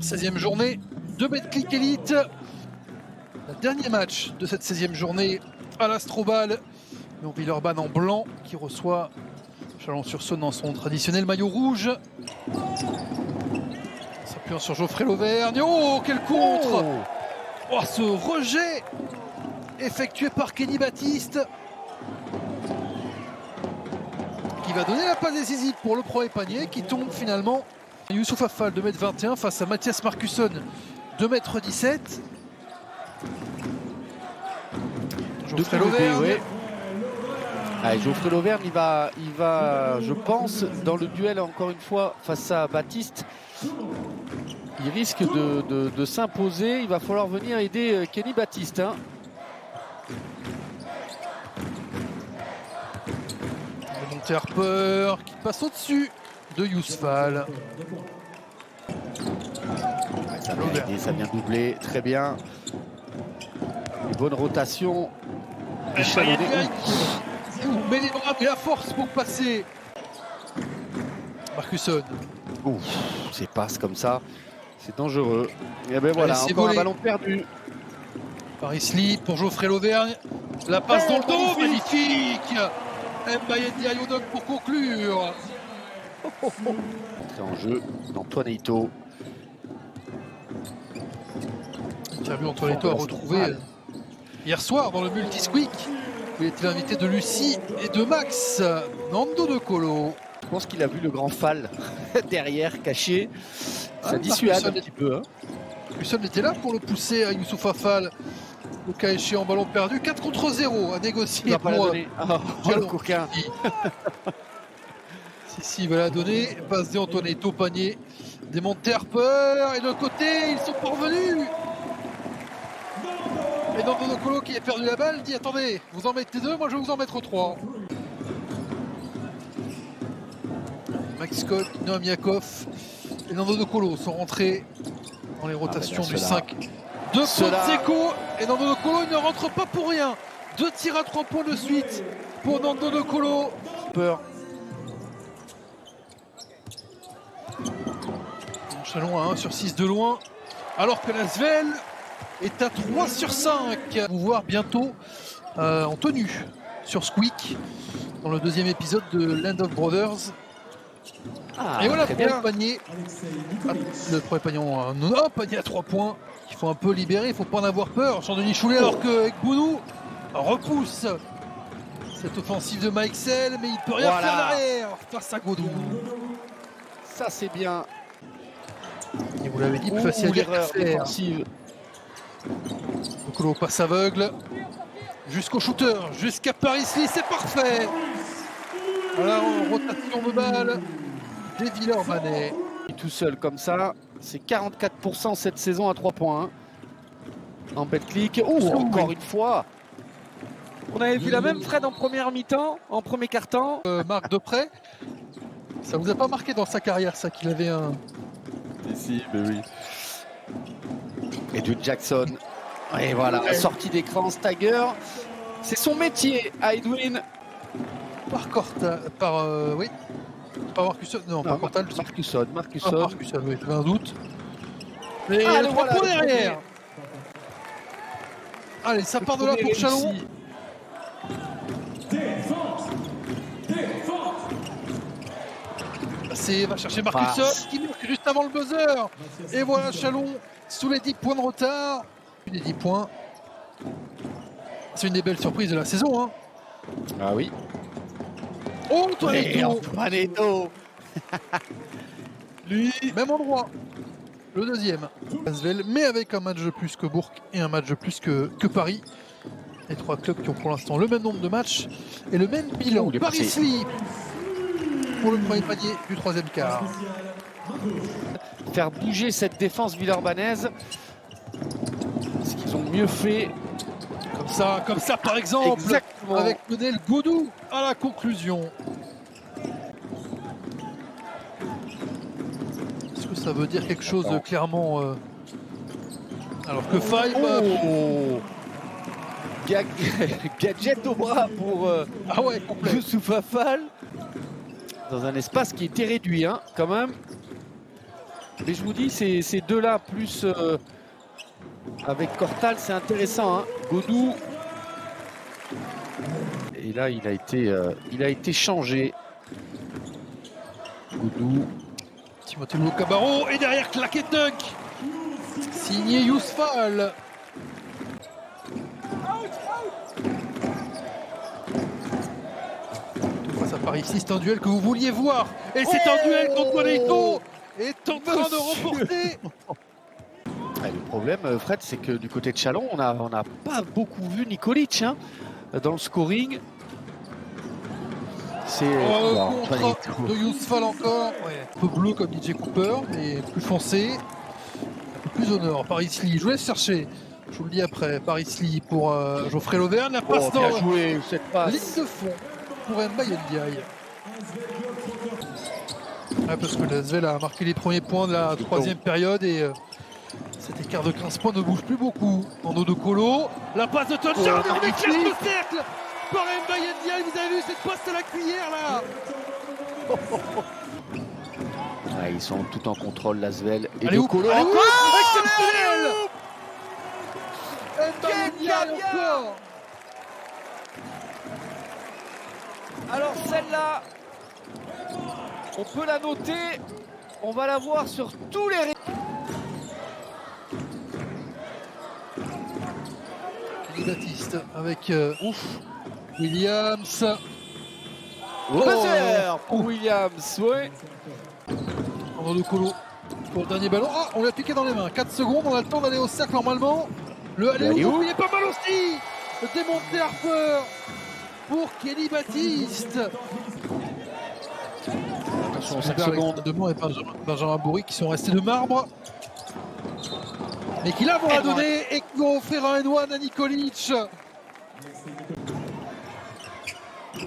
16e journée de Betclic Elite. Le dernier match de cette 16e journée à l'Astrobal. Villeurbanne en blanc qui reçoit Chalon-sur-Saône dans son traditionnel maillot rouge. S'appuyant sur Geoffrey Lauvergne. Oh, quel contre! Oh, ce rejet effectué par Kenny Baptiste qui va donner la passe décisive pour le premier panier qui tombe finalement. Youssouf Affal 2,21 m face à Mathias Markusson 2,17 m. Geoffrey Lauvergne. Ouais. Allez, Geoffrey Lauvergne, il va, je pense, dans le duel encore une fois face à Baptiste. Il risque de s'imposer. Il va falloir venir aider Kenny Baptiste. Hein. Monté Harper qui passe au-dessus de Yousfal. Ça vient doubler, très bien. Une bonne rotation. Mais les bras et la force pour passer. Markusson. C'est passe comme ça. C'est dangereux. Et ben voilà, allez, encore un ballon perdu. Paris Lee pour Geoffrey Lauvergne. La passe dans le dos, magnifique. Mbaye Diayodok pour conclure. Entrée en jeu d'Antoine Ito. Interview Antoine Ito a retrouvé hier soir dans le multi-squeak. Il était l'invité de Lucie et de Max. Nando De Colo. Je pense qu'il a vu le grand fall derrière, caché. Ça dissuade un petit peu. Hein. Markusson était là pour le pousser à Youssouf Affal. Au cas échéant, ballon perdu. 4 contre 0 à négocier pour le coquin. Si, il va la donner. Passe d'Antoine Ito, panier. Démonté Harper. Et de l'autre côté, ils sont parvenus. Et Nando De Colo qui a perdu la balle dit attendez, vous en mettez 2, moi je vais vous en mettre 3. Max Scott, Noam Yakov et Nando De Colo sont rentrés dans les rotations du 5 de Fonseca. Et Nando De Colo il ne rentre pas pour rien. 2 tirs à 3 points de suite pour Nando De Colo. Peur. Chalon à 1 sur 6 de loin. Alors que l'Asvel est à 3 sur 5. On va voir bientôt en tenue sur Squeak dans le 2e épisode de Land of Brothers. Et voilà, premier panier. Le premier panier, un panier à 3 points. Il faut un peu libérer, il ne faut pas en avoir peur. Jean-Denis Choulet, alors que Bounou repousse cette offensive de Mike Sell, mais il ne peut rien faire derrière face à Godou. Ça, c'est bien. Et vous l'avez dit, plus facile à dire qu'à faire. Colo passe aveugle jusqu'au shooter, jusqu'à Paris Lee, c'est parfait. Voilà, en rotation de balle des Villeurbanais. Tout seul comme ça, c'est 44% cette saison à 3 points. Hein. En Betclic. Encore une fois. On avait vu la même Fred en première mi-temps, en premier quart-temps. Marc Depré, ça vous a pas marqué dans sa carrière ça qu'il avait un... Si, mais oui. Et du Jackson. Et voilà, la sortie d'écran, Stagger. C'est son métier, Edwin. Par Cortal, oui. Pas Markusson, non, pas Cortal. Markusson, oui, j'avais un doute. Et le 3 points derrière. Allez, ça part de là pour Chalon. Va chercher Markusson qui marque juste avant le buzzer. Et voilà Chalon sous les 10 points de retard. Les 10 points. C'est une des belles surprises de la saison. Hein. Ah oui. Oh, Antoine Ito. Lui, même endroit. Le 2e. Asvel, mais avec un match de plus que Bourg et un match de plus que Paris. Les 3 clubs qui ont pour l'instant le même nombre de matchs et le même bilan. Paris Lee pour le premier panier du 3e quart. Faire bouger cette défense villeurbannaise. Ce qu'ils ont mieux fait. Comme ça par exemple. Exactement. Avec Lionel Godou à la conclusion. Est-ce que ça veut dire quelque chose clairement alors que Five... Gadget au bras pour Youssouf Affal. Dans un espace qui était réduit, hein, quand même. Mais je vous dis, ces deux-là, plus avec Cortal, c'est intéressant. Hein. Godou. Et là, il a été changé. Godou. Timothée Cabarro et derrière claqué dunk. Signé Yousfal. Face à Paris ici, c'est un duel que vous vouliez voir. Et c'est un duel qu'Antoine Eto'o est en train de remporter. Le problème, Fred, c'est que du côté de Chalon, on n'a pas beaucoup vu Nikolic hein, dans le scoring. C'est contre de Yousfal encore. Ouais, un peu bleu comme DJ Cooper, mais plus foncé. Un peu plus au nord. Paris Lee, je vous laisse chercher. Je vous le dis après. Paris Lee pour Geoffrey Lauvergne. La passe dans bien joué, cette passe. Ligne de fond pour Mbaye Ndiaye. Ouais, parce que Lasvel a marqué les premiers points de la troisième période et cet écart de 15 points ne bouge plus beaucoup. En dos de Colo, la passe de Touchdown et on éclate le cercle par Mbaye Ndiaye. Vous avez vu cette passe à la cuillère là. Ouais, ils sont tout en contrôle, Lasvel et allez, de Colo. Exceptionnel. Mbaye Ndiaye encore. Alors celle-là, on peut la noter, on va la voir sur tous les... Kenny Baptiste avec Williams. Buzzer pour Williams, ouais. En de Colo pour le dernier ballon. Ah, on l'a piqué dans les mains. 4 secondes, on a le temps d'aller au cercle normalement. Le alley-oop, il est pas mal aussi. Le démonté Harper pour Kenny Baptiste. Attention, 5 secondes. Demain et Benjamin Bourri qui sont restés de marbre. Mais qui là vont la donner et qui vont offrir un N1 à Nikolic.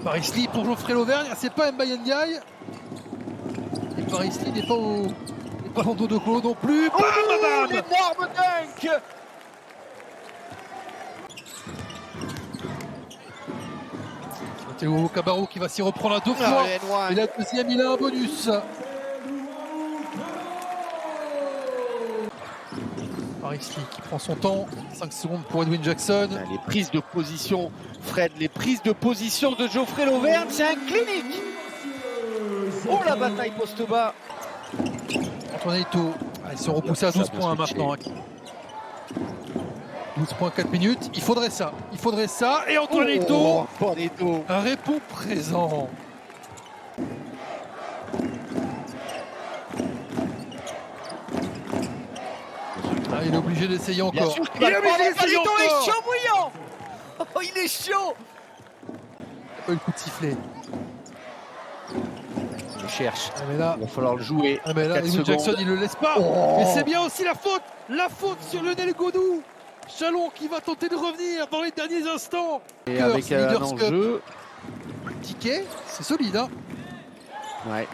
Paris Lee pour Geoffrey Lauvergne. C'est pas Mbaye Ndiaye. Et Paris Lee n'est pas au dos de Colo non plus. Oh, énorme dunk. Théo Cabarro qui va s'y reprendre à 2 fois. Et la deuxième, il a un bonus. Paris Lee qui prend son temps. 5 secondes pour Edwin Jackson. Les prises de position, Fred, les prises de position de Geoffrey Lauvergne, c'est un clinique. Oh, la bataille poste bas. Antoine Eto'o. Ils sont repoussés à 12 points maintenant. 12 points 4 minutes. Il faudrait ça. Et Antoine Eto'o répond présent. Il est obligé d'essayer encore. Il est obligé d'essayer encore. Il est chaud bouillant. Oh, il est chaud. Il n'a pas eu le coup de sifflet. Il cherche. Mais là, il va falloir le jouer. Mais là, Edwin Jackson, il ne le laisse pas. Et c'est bien aussi la faute. La faute sur Lionel Godou. Chalon qui va tenter de revenir dans les derniers instants. Et avec un enjeu. Ticket, c'est solide. Hein. Ouais.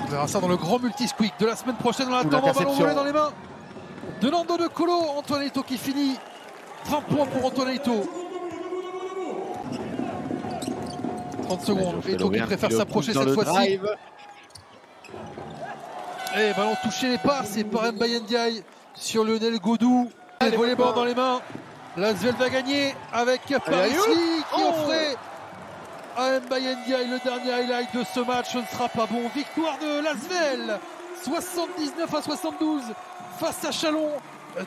On verra ça dans le grand multi-squeak de la semaine prochaine. On attend un ballon volé dans les mains de Nando De Colo. Antoine Eto'o qui finit. 20 points pour Antoine Eto'o. 30 secondes. Eto'o qui préfère s'approcher cette fois-ci. Et ballon touché les pas. C'est par Mbaye Ndiaye sur Lionel Godou. Les volleyball dans les mains. Lasvel va gagner avec Paris Lee qui offrait à Mbaye Ndiaye le dernier highlight de ce match. Ce ne sera pas bon. Victoire de Lasvel 79-72 face à Chalon.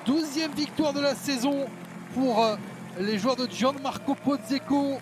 12e victoire de la saison pour les joueurs de Gianmarco Pozzecco.